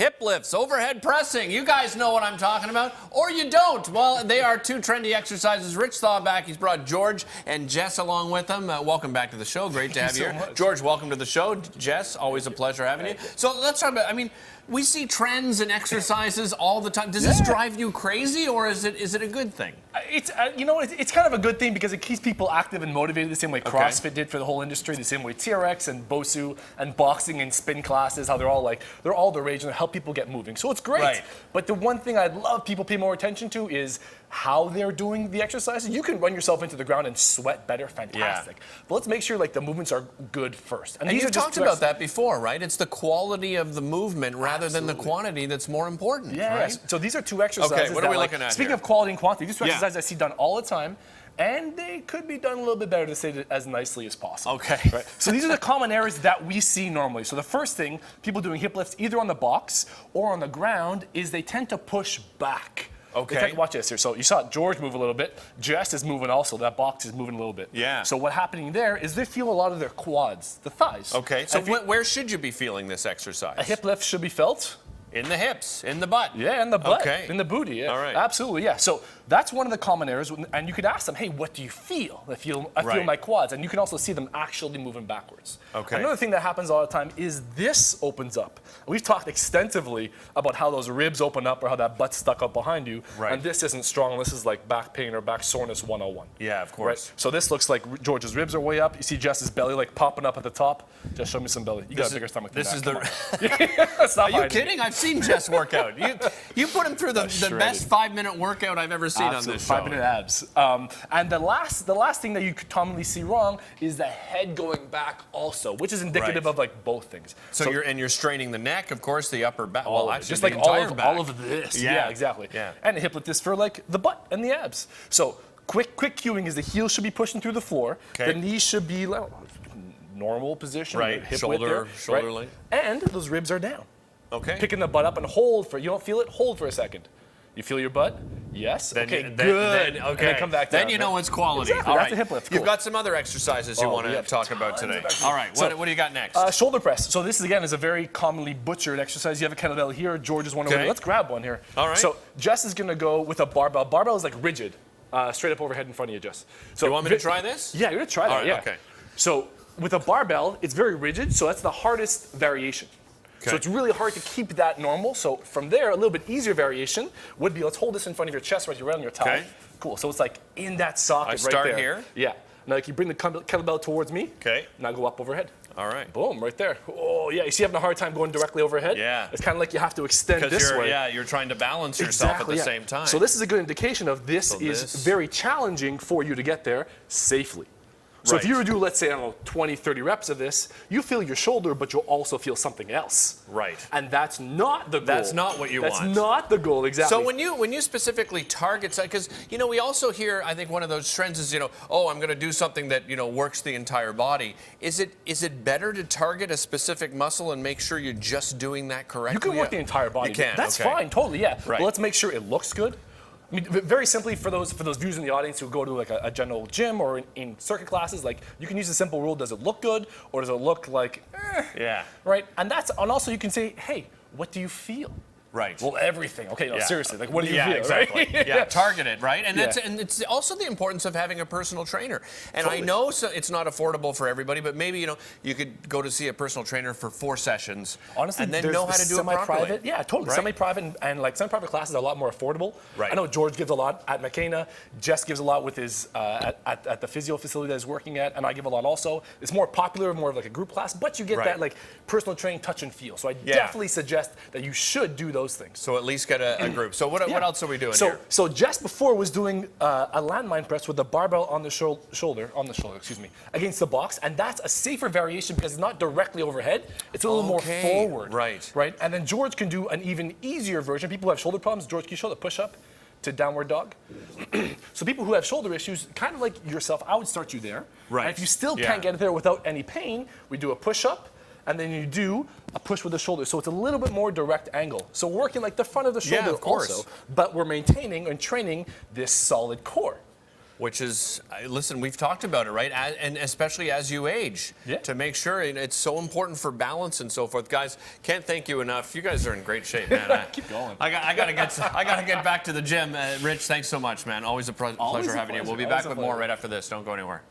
hip lifts, overhead pressing. You guys know what I'm talking about, or you don't. Well, they are two trendy exercises. Rich Staubach, he's brought George and Jess along with him. Welcome back to the show. Great to have you here. George, welcome to the show. Jess, always a pleasure having you. So let's talk about, I mean, we see trends and exercises all the time. Does this drive you crazy, or is it a good thing? It's you know, it's kind of a good thing because it keeps people active and motivated the same way CrossFit did for the whole industry, the same way TRX and BOSU and boxing and spin classes, how they're all the rage and they help people get moving. So it's great. Right. But the one thing I'd love people pay more attention to is how they're doing the exercises. You can run yourself into the ground and sweat better, fantastic. Yeah. But let's make sure like the movements are good first. And you've talked about that before, right? It's the quality of the movement rather than the quantity that's more important. Yeah. Right? So these are two exercises. Okay, what are we looking at? Speaking of quality and quantity, these two exercises I see done all the time. And they could be done a little bit better to say it as nicely as possible. Okay. Right? So these are the common errors that we see normally. So the first thing, people doing hip lifts either on the box or on the ground, is they tend to push back. Okay. Watch this here. So you saw George move a little bit. Jess is moving also. That box is moving a little bit. Yeah. So what's happening there is they feel a lot of their quads, the thighs. Okay. So where should you be feeling this exercise? A hip lift should be felt in the hips, in the butt. Yeah, in the butt, okay. In the booty. Yeah. All right. Absolutely, yeah. So that's one of the common errors, and you could ask them, hey, what do you feel? I feel my quads, and you can also see them actually moving backwards. Okay. Another thing that happens all the time is this opens up. We've talked extensively about how those ribs open up or how that butt's stuck up behind you, and this isn't strong. This is like back pain or back soreness 101. Yeah, of course. Right? So this looks like George's ribs are way up. You see Jess's belly like popping up at the top. Just show me some belly. You got a bigger stomach than that. Are you kidding? I've seen Jess work out. You put him through the best 5-minute workout I've ever seen on this show. 5-minute abs. And the last thing that you could commonly see wrong is the head going back also, which is indicative of like both things. So you're straining the neck, of course, the upper back. Well, actually, just like all of this. Yeah, exactly. Yeah. And a hip lift is for like the butt and the abs. So quick cueing is the heels should be pushing through the floor. Okay. The knees should be normal position. Right. Hip shoulder length. And those ribs are down. Okay. Picking the butt up and hold for, you don't feel it, hold for a second. You feel your butt? Yes. Then okay, good. Then, okay. And then come back down. Then you know it's quality. Exactly. All That's right. a hip lift. Cool. You've got some other exercises you want to talk about today. All right. What do you got next? Shoulder press. So this, again, is a very commonly butchered exercise. You have a kettlebell here. George is one over there. Let's grab one here. All right. So Jess is going to go with a barbell. Barbell is like rigid. Straight up overhead in front of you, Jess. So you want me to try this? Yeah, you're going to try that. All right, okay. So with a barbell, it's very rigid. So that's the hardest variation. Okay. So it's really hard to keep that normal. So from there, a little bit easier variation would be, let's hold this in front of your chest right on your thigh. Okay. Cool. So it's like in that socket right there. I start here? Yeah. Now like you bring the kettlebell towards me. Okay. Now go up overhead. All right. Boom, right there. Oh, yeah. You see, having a hard time going directly overhead? Yeah. It's kind of like you have to extend this way. Yeah, you're trying to balance yourself at the same time. So this is a good indication of this is very challenging for you to get there safely. So if you were to do, let's say, I don't know, 20, 30 reps of this, you feel your shoulder, but you'll also feel something else. Right. And that's not the goal. That's not what you want. That's not the goal, exactly. So when you specifically target, because, we also hear, I think one of those trends is, oh, I'm going to do something that, works the entire body. Is it better to target a specific muscle and make sure you're just doing that correctly? You can work the entire body. You can. That's fine, totally, yeah. Right. But let's make sure it looks good. I mean, very simply, for those viewers in the audience who go to like a general gym or in circuit classes, like you can use a simple rule: does it look good, or does it look like, yeah, right? And also you can say, hey, what do you feel? Right. Well, everything. Okay, no, seriously, like what do you feel? Exactly. Right? Yeah, target it, right? And it's also the importance of having a personal trainer. And I know it's not affordable for everybody, but maybe you could go to see a personal trainer for 4 sessions. Honestly, and then know how to do it properly. Yeah, totally. Right? Semi-private and like semi-private classes are a lot more affordable. Right. I know George gives a lot at McKenna. Jess gives a lot with his at the physio facility that he's working at, and I give a lot also. It's more popular, more of like a group class, but you get that like personal training touch and feel. So I definitely suggest that you should do those things. So at least get a group. So what else are we doing here? So Jess before was doing a landmine press with the barbell on the shoulder, against the box, and that's a safer variation because it's not directly overhead. It's a little more forward. Right. Right. And then George can do an even easier version. People who have shoulder problems, George, can you show the push-up to downward dog? So people who have shoulder issues, kind of like yourself, I would start you there. Right. And if you still can't get there without any pain, we do a push-up. And then you do a push with the shoulder. So it's a little bit more direct angle. So working like the front of the shoulder also, but we're maintaining and training this solid core. which is, listen, we've talked about it, right? And especially as you age, to make sure it's so important for balance and so forth. Guys, can't thank you enough. You guys are in great shape, man. Keep going. I gotta get back to the gym. Rich, thanks so much, man. Always a pleasure having you. We'll be back with more right after this. Don't go anywhere.